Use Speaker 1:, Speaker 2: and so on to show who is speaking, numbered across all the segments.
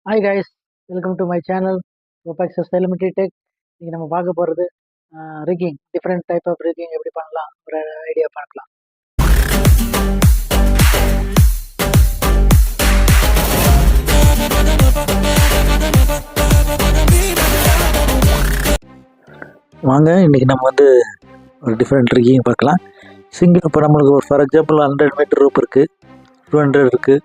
Speaker 1: Hi guys, welcome to my channel ஓபேக் sustainability tech. இன்றைக்கி நம்ம பார்க்க போகிறது rigging, different type of rigging எப்படி பண்ணலாம் ஒரு ஐடியா பார்க்கலாம். வாங்க, இன்றைக்கி நம்ம வந்து ஒரு டிஃப்ரெண்ட் ரிக்கிங் பார்க்கலாம். சிங்கிள் இப்போ நம்மளுக்கு ஒரு ஃபார் எக்ஸாம்பிள் 100 மீட்டர் ரூப் இருக்குது, 200 இருக்குது,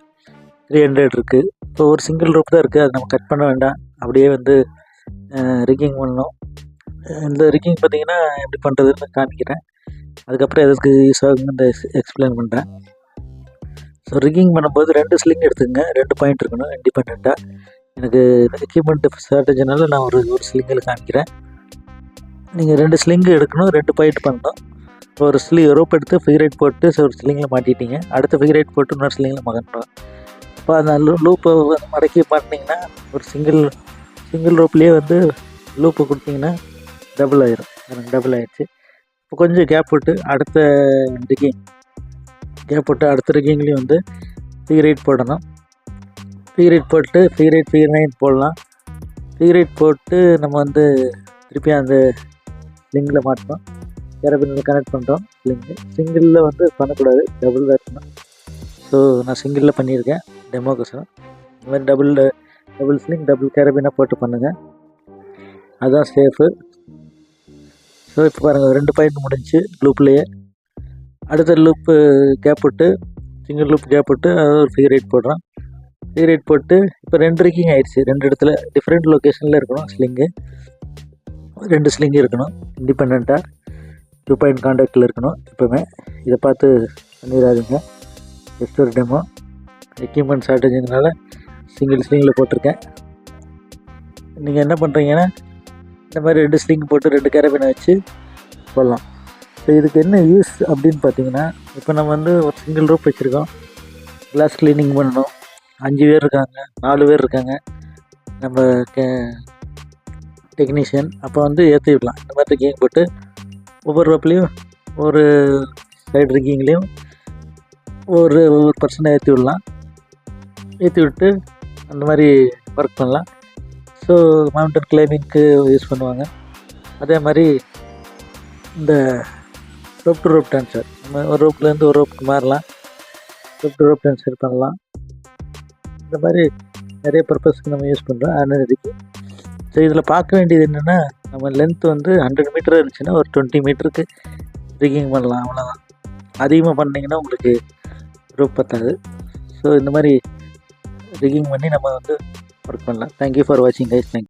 Speaker 1: 300 இருக்குது. இப்போ ஒரு சிங்கிள் ரூப் தான் இருக்குது, அதை நம்ம கட் பண்ண வேண்டாம், அப்படியே வந்து ரிக்கிங் பண்ணணும். இந்த ரிக்கிங் பார்த்திங்கன்னா எப்படி பண்ணுறதுன்னு காமிக்கிறேன். அதுக்கப்புறம் எதுக்கு யூஸ் ஆகுன்னு எக்ஸ்பிளைன் பண்ணுறேன். ஸோ ரிக்கிங் பண்ணும்போது 2 ஸ்லிங் எடுத்துக்கங்க, 2 பாயிண்ட் இருக்கணும் இண்டிபெண்ட்டாக. எனக்கு எக்யூப்மெண்ட் ஷார்ட்டேஜ்னால நான் ஒரு ஸ்லிங்கில் காமிக்கிறேன். நீங்கள் 2 ஸ்லிங்கு எடுக்கணும், 2 பாயிண்ட் பண்ணணும். ஒரு ரோப் எடுத்து ஃபிகரைட் போட்டு ஒரு ஸ்லிங்கில் மாட்டிட்டீங்க, அடுத்த ஃபிகரைட் போட்டு இன்னொரு ஸ்லிங்கில் மாட்டணும். இப்போ அந்த லூப்பை மடக்கி மாட்டினீங்கன்னா ஒரு சிங்கிள் ரோப்லேயே வந்து லூப்பை கொடுத்தீங்கன்னா டபுள் ஆயிரும். எனக்கு டபுள் ஆயிடுச்சு. இப்போ கொஞ்சம் கேப் விட்டு அடுத்த ரிக்கிங்லேயும் வந்து ஃபிகரைட் போடணும். ஃபிகரைட் போட்டு ஃபிகர் 9 போடலாம். ஃபிகரைட் போட்டு நம்ம வந்து திருப்பி அந்த ஸ்லிங்கில் மாட்டோம், கேரபினில் கனெக்ட் பண்ணுறோம். சிங்கிளில் வந்து பண்ணக்கூடாது, டபுள் தான் இருக்கணும். ஸோ நான் சிங்கிளில் பண்ணியிருக்கேன் டெமோக்கோசரம். இந்த மாதிரி டபுள் ஸ்லிங் டபுள் கேரபினாக போட்டு பண்ணுங்கள், அதுதான் சேஃபு. ஸோ இப்போ பாருங்கள், 2 பாயிண்ட் முடிஞ்சு லூப்லேயே. அடுத்த லூப்பு கேப் விட்டு சிங்கிள் லூப் கேப் விட்டு அது ஒரு ஃபிகரைட் போடுறோம். ஃபிகரைட் போட்டு இப்போ 2 ரிக்கிங் ஆயிடுச்சு. 2 இடத்துல டிஃப்ரெண்ட் லொக்கேஷனில் இருக்கணும் ஸ்லிங்கு. 2 ஸ்லிங் இருக்கணும் இண்டிபெண்ட்டாக, 2 பாயிண்ட் கான்டாக்டில் இருக்கணும். எப்போவுமே இதை பார்த்து பண்ணிடாதீங்க. ஜஸ்ட் ஒரு டெமோ, எக்யூப்மெண்ட் ஷார்ட்டேஜுனால சிங்கிள் ஸ்லிங்கில் போட்டிருக்கேன். நீங்கள் என்ன பண்ணுறீங்கன்னா இந்த மாதிரி 2 ஸ்லிங் போட்டு 2 கேரபினை வச்சு போடலாம். ஸோ இதுக்கு என்ன யூஸ் அப்படின்னு பார்த்தீங்கன்னா, இப்போ நம்ம வந்து ஒரு சிங்கிள் ரூப் வச்சுருக்கோம், கிளாஸ் க்ளீனிங் பண்ணணும். 5 பேர் இருக்காங்க, 4 பேர் இருக்காங்க நம்ம டெக்னீஷியன். அப்போ வந்து ஏற்றி விடலாம். இந்த மாதிரி ரிக்கிங் போட்டு ஒவ்வொரு ரோப்லேயும் ஒரு சைடு ரிக்கிங்லேயும் ஒரு பர்சனை ஏற்றி விடலாம். ஏற்றி விட்டு அந்த மாதிரி ஒர்க் பண்ணலாம். ஸோ மவுண்டன் கிளைம்பிங்க்கு யூஸ் பண்ணுவாங்க. அதே மாதிரி இந்த ரோப் டு ரோப் ட்ரான்ஸ்ஃபர், நம்ம ஒரு ரோப்லேருந்து ஒரு ரோப்புக்கு மாறலாம், ரோப் டு ரோப் ட்ரான்ஸ்ஃபர் பண்ணலாம். இந்த மாதிரி நிறைய பர்பஸ்க்கு நம்ம யூஸ் பண்ணுறோம் அனலிட்டிக்கு. ஸோ இதில் பார்க்க வேண்டியது என்னென்னா, நம்ம லென்த் வந்து 100 மீட்டர் இருந்துச்சுன்னா ஒரு 20 மீட்டருக்கு ரிக்கிங் பண்ணலாம், அவ்வளோதான். அதிகமாக பண்ணிங்கன்னா உங்களுக்கு ரோப் பத்தாது. ஸோ இந்த மாதிரி ரிக்கிங் பண்ணி நம்ம வந்து ஒர்க் பண்ணலாம். தேங்க்யூ ஃபார் வாட்சிங் கைஸ். தேங்க்யூ.